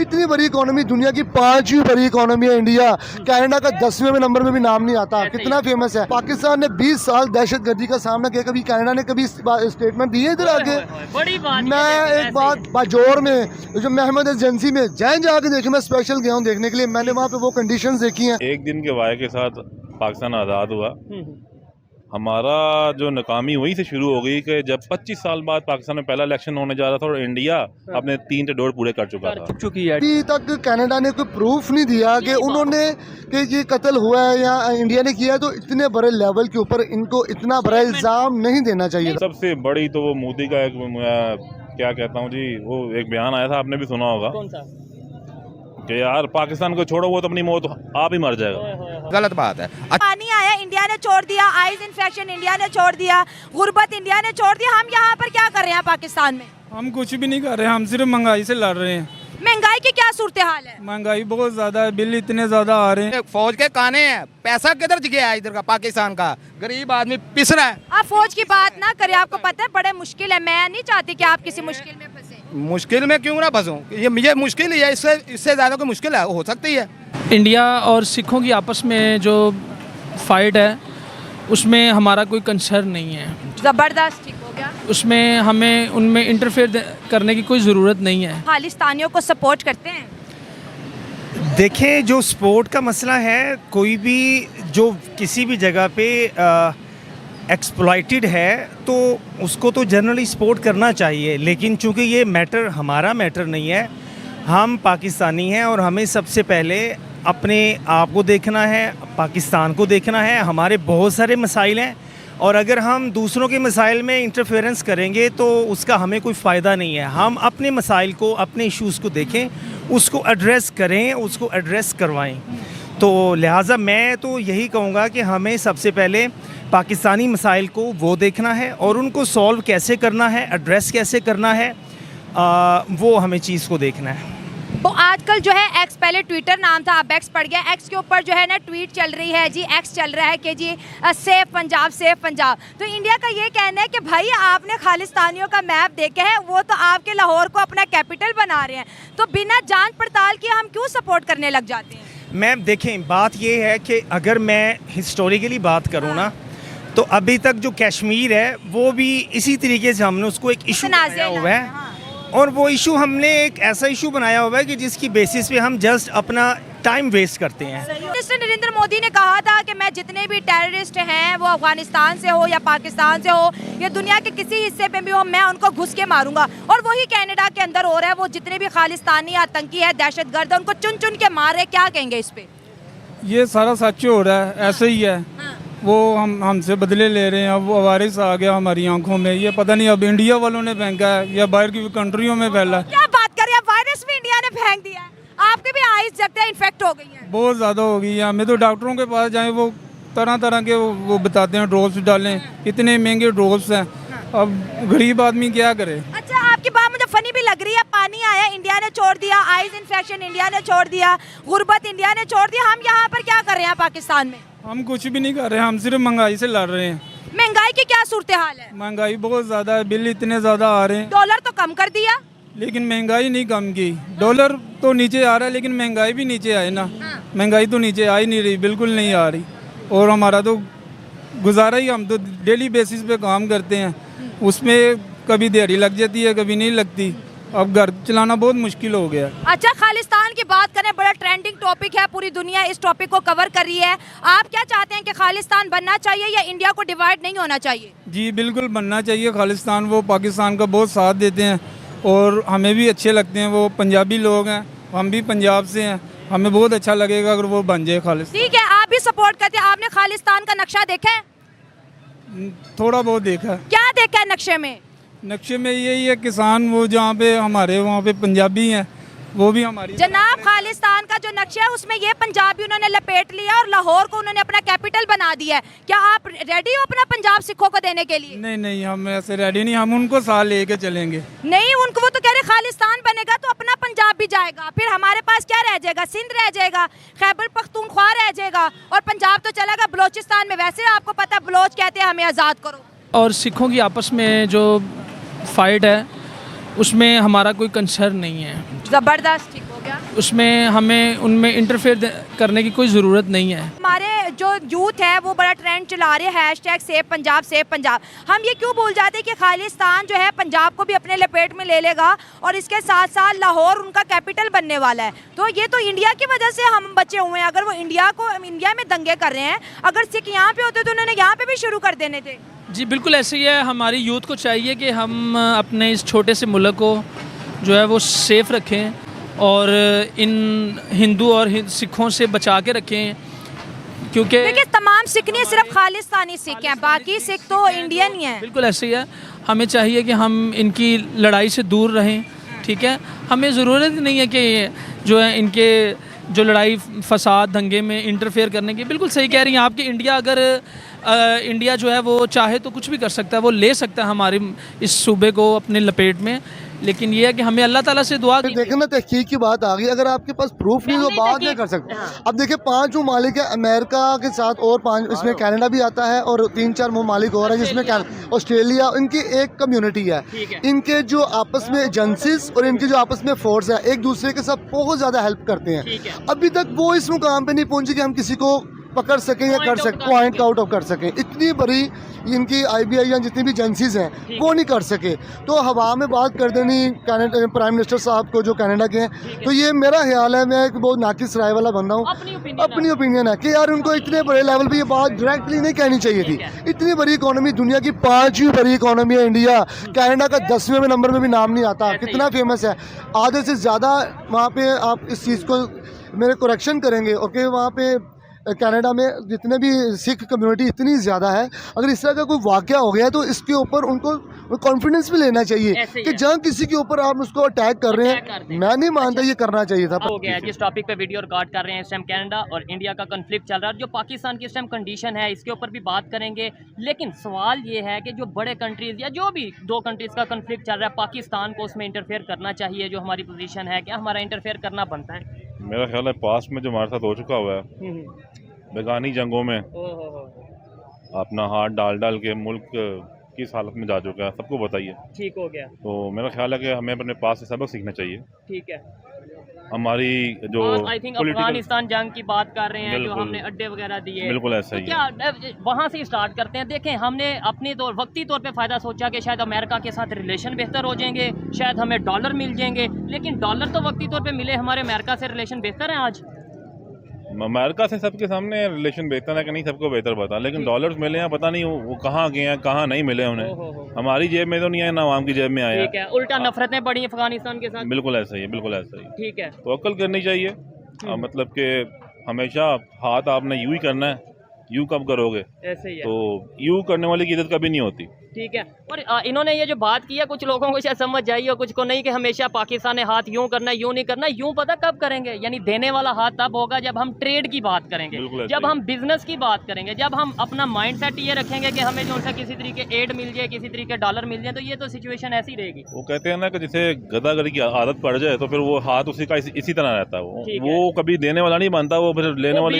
इतनी बड़ी इकोनॉमी, दुनिया की 5वीं बड़ी इकोनॉमी है इंडिया, कनाडा का 10वें नंबर में भी नाम नहीं आता, कितना फेमस है। पाकिस्तान ने 20 साल दहशतगर्दी का सामना किया, कभी कनाडा ने कभी स्टेटमेंट दी है इधर आके? बड़ी बात। मैं एक बात बाजोर में जो महमद एजेंसी में जैन जाके देखे, मैं स्पेशल गया हूँ देखने के लिए, मैंने वहाँ पे वो कंडीशंस देखी हैं। एक दिन के वाक़े के साथ पाकिस्तान आज़ाद हुआ। हमारा जो नाकामी वहीं से शुरू हो गई कि जब 25 साल बाद पाकिस्तान में पहला इलेक्शन होने जा रहा था और इंडिया अपने 3 से 1.5 पूरे कर चुका था। अभी तक कनाडा ने कोई प्रूफ नहीं दिया कि उन्होंने कि ये कत्ल हुआ है या इंडिया ने किया है, तो इतने बड़े लेवल के ऊपर इनको इतना बड़ा इल्ज़ाम नहीं देना चाहिए। सबसे बड़ी तो वो मोदी का एक क्या कहता हूँ जी, वो एक बयान आया था, आपने भी सुना होगा कि यार पाकिस्तान को छोड़ो, वो तो अपनी मौत आप ही मर जाएगा। गलत बात है। पानी आया इंडिया ने छोड़ दिया, आइज इन्फेक्शन इंडिया ने छोड़ दिया, गुर्बत इंडिया ने छोड़ दिया। हम यहाँ पर क्या कर रहे हैं पाकिस्तान में? हम कुछ भी नहीं कर रहे हैं, हम सिर्फ महंगाई से लड़ रहे हैं। महंगाई की क्या सूरत हाल है? महंगाई बहुत ज्यादा है, बिल इतने ज्यादा आ रहे हैं। फौज के काने हैं, पैसा किधर गया है इधर का? पाकिस्तान का गरीब आदमी पिस रहा है। आप फौज की बात ना करें, आपको पता है बड़े मुश्किल है। मैं नहीं चाहती कि आप किसी मुश्किल में फंसे। मुश्किल में क्यों ना फंसूं? ये मुश्किल ही है, इससे ज्यादा कोई मुश्किल है हो सकती है। इंडिया और सिखों की आपस में जो फाइट है उसमें हमारा कोई कंसर्न नहीं है। जबरदस्त, ठीक हो गया। उसमें हमें उनमें इंटरफेयर करने की कोई ज़रूरत नहीं है। खालिस्तानियों को सपोर्ट करते हैं? देखें, जो स्पोर्ट का मसला है, कोई भी जो किसी भी जगह पे एक्सप्लॉइटेड है तो उसको तो जनरली सपोर्ट करना चाहिए, लेकिन चूंकि ये मैटर हमारा मैटर नहीं है, हम पाकिस्तानी हैं और हमें सबसे पहले अपने आप को देखना है, पाकिस्तान को देखना है। हमारे बहुत सारे मसाइल हैं और अगर हम दूसरों के मसाइल में इंटरफेरेंस करेंगे तो उसका हमें कोई फ़ायदा नहीं है। हम अपने मसाइल को, अपने इश्यूज़ को देखें, उसको एड्रेस करें, उसको एड्रेस करवाएं। तो लिहाजा मैं तो यही कहूँगा कि हमें सबसे पहले पाकिस्तानी मसाइल को वो देखना है और उनको सॉल्व कैसे करना है, एड्रेस कैसे करना है, वो हमें चीज़ को देखना है। तो आजकल जो है एक्स, पहले ट्विटर नाम था, अब एक्स पड़ गया। एक्स के ऊपर जो है ना ट्वीट चल रही है जी, एक्स चल रहा है कि जी सेफ पंजाब, सेफ पंजाब। तो इंडिया का ये कहना है कि भाई आपने खालिस्तानियों का मैप देखा है, वो तो आपके लाहौर को अपना कैपिटल बना रहे हैं, तो बिना जांच पड़ताल के हम क्यों सपोर्ट करने लग जाते हैं? मैम देखें, बात ये है कि अगर मैं हिस्टोरिकली बात करूँ ना, तो अभी तक जो कश्मीर है वो भी इसी तरीके से हमने उसको एक इशू बनाया हुआ है। और वो इशू हमने एक ऐसा इशू बनाया हुआ है कि जिसकी बेसिस पे हम जस्ट अपना टाइम वेस्ट करते हैं। मिस्टर नरेंद्र मोदी ने कहा था कि मैं जितने भी टेररिस्ट हैं, वो अफगानिस्तान से हो या पाकिस्तान से हो या दुनिया के किसी हिस्से पे भी हो, मैं उनको घुस के मारूंगा। और वही कनाडा के अंदर हो रहा है, वो जितने भी खालिस्तानी आतंकी है, दहशतगर्द है, उनको चुन चुन के मार रहे। क्या कहेंगे इस पे? ये सारा सच हो रहा है, ऐसे ही है। वो हमसे बदले ले रहे हैं। अब वो वायरस आ गया हमारी आंखों में, ये पता नहीं अब इंडिया वालों ने फेंका है या बाहर की कंट्रियों में फैला। क्या बात कर रहे हैं? वायरस भी इंडिया ने फेंक दिया है? आपके भी आईज जगते इन्फेक्ट हो गई हैं? बहुत ज़्यादा हो गई है। हमें तो डॉक्टरों के पास जाएं, वो तरह तरह के वो बताते हैं ड्रॉप्स डालें, इतने महंगे ड्रॉप्स हैं। अब गरीब आदमी क्या करे? अच्छा, आपकी बात मुझे फनी भी लग रही है। पानी आया इंडिया ने छोड़ दिया, आइज इन्फेक्शन इंडिया ने छोड़ दिया, गुर्बत इंडिया ने छोड़ दिया। हम यहाँ पर क्या कर रहे हैं पाकिस्तान में? हम कुछ भी नहीं कर रहे हैं, हम सिर्फ महंगाई से लड़ रहे हैं। महंगाई की क्या सूरत हाल है? महंगाई बहुत ज़्यादा है, बिल इतने ज़्यादा आ रहे हैं। डॉलर तो कम कर दिया, लेकिन महंगाई नहीं कम की। डॉलर तो नीचे आ रहा है लेकिन महंगाई भी नीचे आए ना। महंगाई तो नीचे आ ही नहीं रही, बिल्कुल नहीं आ रही। और हमारा तो गुजारा ही, हम तो डेली बेसिस पे काम करते हैं, उसमें कभी देरी लग जाती है, कभी नहीं लगती। अब घर चलाना बहुत मुश्किल हो गया। अच्छा, खालिस्तान की बात करें, बड़ा ट्रेंडिंग टॉपिक है, पूरी दुनिया इस टॉपिक को कवर कर रही है। आप क्या चाहते हैं कि खालिस्तान बनना चाहिए या इंडिया को डिवाइड नहीं होना चाहिए? जी बिल्कुल बनना चाहिए खालिस्तान। वो पाकिस्तान का बहुत साथ देते हैं और हमें भी अच्छे लगते हैं। वो पंजाबी लोग हैं, हम भी पंजाब से हैं, हमें बहुत अच्छा लगेगा अगर वो बन जाए खालिस्तान। ठीक है, आप भी सपोर्ट करते हैं। आपने खालिस्तान का नक्शा देखा है? थोड़ा बहुत देखा। क्या देखा है नक्शे में? नक्शे में यही है, किसान वो जहाँ पे हमारे वहाँ पे पंजाबी हैं, वो भी हमारी। जनाब, खालिस्तान का जो नक्शा है उसमें ये पंजाबी उन्होंने लपेट लिया और लाहौर को उन्होंने अपना कैपिटल बना दिया है। क्या आप रेडी हो अपना पंजाब सिखों को देने के लिए? नहीं नहीं, हम ऐसे रेडी नहीं, हम उनको साथ लेके चलेंगे। नहीं, उनको, वो तो कह रहे खालिस्तान बनेगा तो अपना पंजाब भी जाएगा, फिर हमारे पास क्या रह जाएगा? सिंध रह जाएगा, खैबर पख्तूनख्वा रह जाएगा और पंजाब तो चलेगा बलोचिस्तान में। वैसे आपको पता है बलोच कहते हैं हमें आज़ाद करो। और सिखों की आपस में जो फाइट है उसमें हमारा कोई कंसर्न नहीं है। जबरदस्त, ठीक हो हो गया। उसमें हमें उनमें इंटरफेयर करने की कोई ज़रूरत नहीं है। हमारे जो यूथ है वो बड़ा ट्रेंड चला रहे हैं hashtag save Punjab save Punjab. हम ये क्यों भूल जाते हैं कि खालिस्तान जो है पंजाब को भी अपने लपेट में ले लेगा और इसके साथ साथ लाहौर उनका कैपिटल बनने वाला है। तो ये तो इंडिया की वजह से हम बचे हुए हैं। अगर वो इंडिया में दंगे कर रहे हैं, अगर सिख यहाँ पे होते तो उन्होंने यहाँ पे भी शुरू कर देने थे। जी बिल्कुल ऐसे ही है। हमारी यूथ को चाहिए कि हम अपने इस छोटे से मुल्क को जो है वो सेफ़ रखें और इन हिंदू और सिखों से बचा के रखें, क्योंकि देखिए तमाम सिख नहीं, सिर्फ खालिस्तानी सिख हैं, बाकी सिख तो इंडियन ही हैं। बिल्कुल ऐसे ही है। हमें चाहिए कि हम इनकी लड़ाई से दूर रहें, ठीक है। हमें ज़रूरत नहीं है कि जो है इनके जो लड़ाई फसाद दंगे में इंटरफेयर करने की। बिल्कुल सही कह रही हैं आप कि इंडिया अगर इंडिया जो है वो चाहे तो कुछ भी कर सकता है, वो ले सकता है हमारे इस सूबे को अपने लपेट में, लेकिन ये है कि हमें अल्लाह ताला से दुआ देखें ना, तहकीक की बात आ गई। अगर आपके पास प्रूफ नहीं तो बात नहीं कर सकते। अब देखिए 5 ममालिक है अमेरिका के साथ और 5 इसमें कनाडा भी आता है और 3-4 ममालिक और है जिसमें ऑस्ट्रेलिया, इनकी एक कम्युनिटी है। इनके जो आपस में एजेंसीज और इनके जो आपस में फोर्स है एक दूसरे के साथ बहुत ज़्यादा हेल्प करते हैं। अभी तक वो इस मुकाम पे नहीं पहुंची कि हम किसी को पकड़ सकें या कर सकें, पॉइंट आउट कर सकें। इतनी बड़ी इनकी IBI या जितनी भी एजेंसीज हैं वो नहीं कर सके, तो हवा में बात कर देनी प्राइम मिनिस्टर साहब को जो कनाडा के हैं। तो ये मेरा ख्याल है, मैं एक बहुत नाकिस राय वाला बंदा हूँ, अपनी ओपिनियन है कि यार उनको इतने बड़े लेवल पे ये बात डायरेक्टली नहीं कहनी चाहिए थी। इतनी बड़ी इकोनॉमी, दुनिया की 5वीं बड़ी इकोनॉमी है इंडिया, कनाडा का 10वें नंबर में भी नाम नहीं आता। कितना फेमस है, आधे से ज़्यादा वहाँ पे आप इस चीज़ को मेरे करेक्शन करेंगे। ओके, वहाँ पे कनाडा में जितने भी सिख कम्युनिटी इतनी ज़्यादा है, अगर इस तरह का कोई वाक़या हो गया तो इसके ऊपर उनको कॉन्फिडेंस भी लेना चाहिए कि जहाँ किसी के ऊपर आप उसको अटैक कर रहे हैं, मैं नहीं मानता ये करना चाहिए था। हो गया जिस टॉपिक पे वीडियो रिकॉर्ड कर रहे हैं इस टाइम कनाडा और इंडिया का कन्फ्लिक्ट चल रहा है, जो पाकिस्तान की इस टाइम कंडीशन है इसके ऊपर भी बात करेंगे। लेकिन सवाल ये है कि जो बड़े कंट्रीज़ या जो भी 2 कंट्रीज़ का कन्फ्लिक्ट चल रहा है, पाकिस्तान को उसमें इंटरफेयर करना चाहिए, जो हमारी पोजीशन है, क्या हमारा इंटरफेयर करना बनता है? मेरा ख्याल है पास्ट में जो हमारे साथ हो चुका हुआ है बेगानी जंगों में अपना हाथ डाल डाल के मुल्क किस हालत में जा चुका है सबको बताइए। ठीक हो गया। तो मेरा ख्याल है कि हमें अपने पास से सबक सीखना चाहिए। ठीक है। हमारी जो आई थिंक अफगानिस्तान जंग की बात कर रहे हैं, जो हमने अड्डे वगैरह दिए, बिल्कुल ऐसा ही क्या वहाँ से स्टार्ट करते हैं। देखें, हमने अपने वक्ती तौर पे फ़ायदा सोचा कि शायद अमेरिका के साथ रिलेशन बेहतर हो जाएंगे, शायद हमें डॉलर मिल जाएंगे, लेकिन डॉलर तो वक्ती तौर पे मिले, हमारे अमेरिका से रिलेशन बेहतर है आज। अमेरिका से सबके सामने रिलेशन बेहतर है कि नहीं सबको बेहतर पता, लेकिन डॉलर्स मिले हैं पता नहीं वो कहाँ गए हैं, कहाँ नहीं मिले उन्हें। हमारी जेब में तो नहीं आया ना आवाम की जेब में आया। ठीक है, उल्टा नफरतें बढ़ी अफगानिस्तान के साथ। बिल्कुल ऐसा ही है, बिल्कुल ऐसा ही। ठीक है, तो अक्ल करनी चाहिए। मतलब कि हमेशा हाथ आपने यूँ ही करना है, यूँ कब करोगे ऐसे ही है। तो यूँ करने वाली की इज्जत कभी नहीं होती। ठीक है। और इन्होंने ये जो बात की है कुछ लोगों को शायद समझ आई और कुछ को नहीं, कि हमेशा पाकिस्तान ने हाथ यूं करना यूं नहीं करना। यूं पता कब करेंगे, यानी देने वाला हाथ तब होगा जब हम ट्रेड की बात करेंगे, जब हम बिजनेस की बात करेंगे, जब हम अपना माइंडसेट ये रखेंगे कि हमें जो सा किसी तरीके एड मिल जाए, किसी तरीके डॉलर मिल जाए, तो ये तो सिचुएशन ऐसी रहेगी। वो कहते हैं ना कि जिसे गदागरी की आदत पड़ जाए तो फिर वो हाथ उसी का इसी तरह रहता है। वो कभी देने वाला नहीं बनता, वो फिर लेने वाला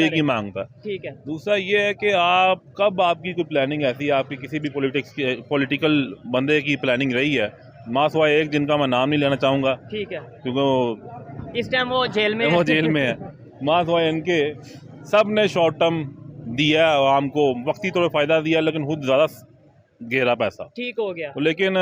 ही मांगता। ठीक है। दूसरा ये है कि आप कब आपकी कोई प्लानिंग ऐसी है, आपकी किसी भी पॉलिटिकल बंदे की प्लानिंग रही है, मासवा एक जिनका मैं नाम नहीं लेना चाहूँगा, ठीक है, क्योंकि इस टाइम वो जेल में है। मासवा इनके सब ने शॉर्ट टर्म दिया आवाम को, वक्ती तौर पर फ़ायदा दिया, लेकिन खुद ज़्यादा गहरा पैसा। ठीक हो गया। तो लेकिन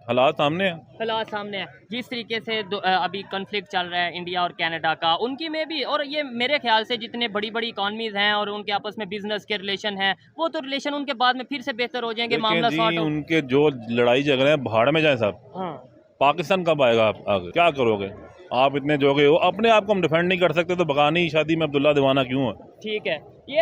हालात सामने है, हालात सामने है। जिस तरीके से अभी कन्फ्लिक्ट चल रहा है इंडिया और कनाडा का, उनकी में भी, और ये मेरे ख्याल से जितने बड़ी बड़ी इकॉनमीज हैं और उनके आपस में बिजनेस के रिलेशन हैं, वो तो रिलेशन उनके बाद में फिर से बेहतर हो जाएंगे, मामला सॉर्ट हो। उनके जो लड़ाई झगड़े हैं भाड़ में जाए साहब। हाँ। पाकिस्तान कब आएगा, आप आगे क्या करोगे? आप इतने जोगे हो, अपने आप को हम डिफेंड नहीं कर सकते तो बगानी शादी में अब्दुल्ला दीवाना क्यों है? ठीक है। ये